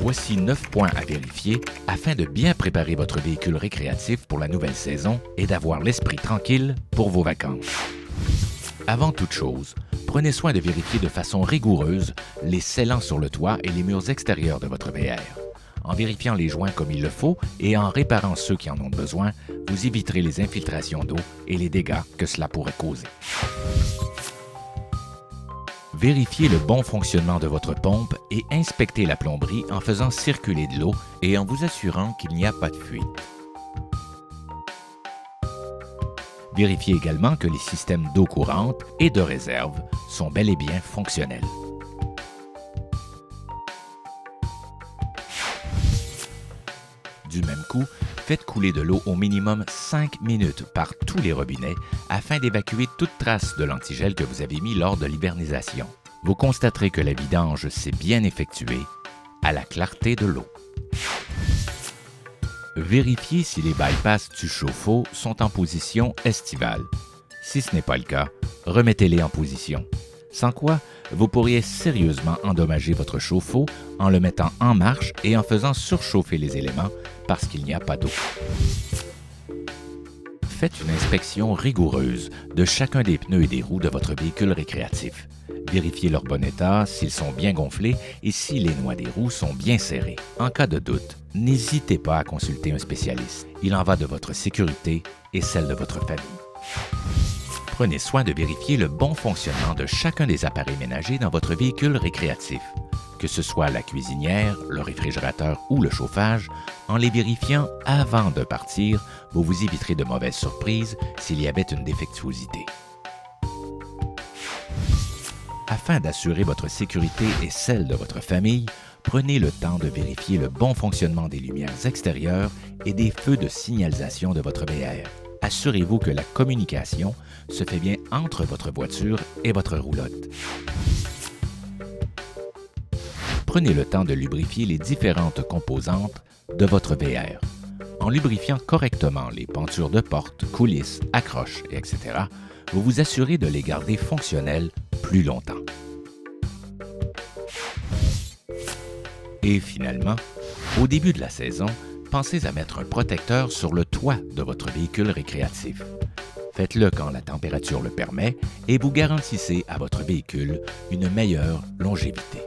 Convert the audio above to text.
Voici 9 points à vérifier afin de bien préparer votre véhicule récréatif pour la nouvelle saison et d'avoir l'esprit tranquille pour vos vacances. Avant toute chose, prenez soin de vérifier de façon rigoureuse les scellants sur le toit et les murs extérieurs de votre VR. En vérifiant les joints comme il le faut et en réparant ceux qui en ont besoin, vous éviterez les infiltrations d'eau et les dégâts que cela pourrait causer. Vérifiez le bon fonctionnement de votre pompe et inspectez la plomberie en faisant circuler de l'eau et en vous assurant qu'il n'y a pas de fuite. Vérifiez également que les systèmes d'eau courante et de réserve sont bel et bien fonctionnels. Du même coup, faites couler de l'eau au minimum 5 minutes par tous les robinets afin d'évacuer toute trace de l'antigel que vous avez mis lors de l'hivernisation. Vous constaterez que la vidange s'est bien effectuée à la clarté de l'eau. Vérifiez si les bypass du chauffe-eau sont en position estivale. Si ce n'est pas le cas, remettez-les en position. Sans quoi, vous pourriez sérieusement endommager votre chauffe-eau en le mettant en marche et en faisant surchauffer les éléments parce qu'il n'y a pas d'eau. Faites une inspection rigoureuse de chacun des pneus et des roues de votre véhicule récréatif. Vérifiez leur bon état, s'ils sont bien gonflés et si les noix des roues sont bien serrées. En cas de doute, n'hésitez pas à consulter un spécialiste. Il en va de votre sécurité et celle de votre famille. Prenez soin de vérifier le bon fonctionnement de chacun des appareils ménagers dans votre véhicule récréatif, que ce soit la cuisinière, le réfrigérateur ou le chauffage. En les vérifiant avant de partir, vous vous éviterez de mauvaises surprises s'il y avait une défectuosité. Afin d'assurer votre sécurité et celle de votre famille, prenez le temps de vérifier le bon fonctionnement des lumières extérieures et des feux de signalisation de votre VR. Assurez-vous que la communication se fait bien entre votre voiture et votre roulotte. Prenez le temps de lubrifier les différentes composantes de votre VR. En lubrifiant correctement les pentures de porte, coulisses, accroches, etc., vous vous assurez de les garder fonctionnelles plus longtemps. Et finalement, au début de la saison, pensez à mettre un protecteur sur le toit de votre véhicule récréatif. Faites-le quand la température le permet et vous garantissez à votre véhicule une meilleure longévité.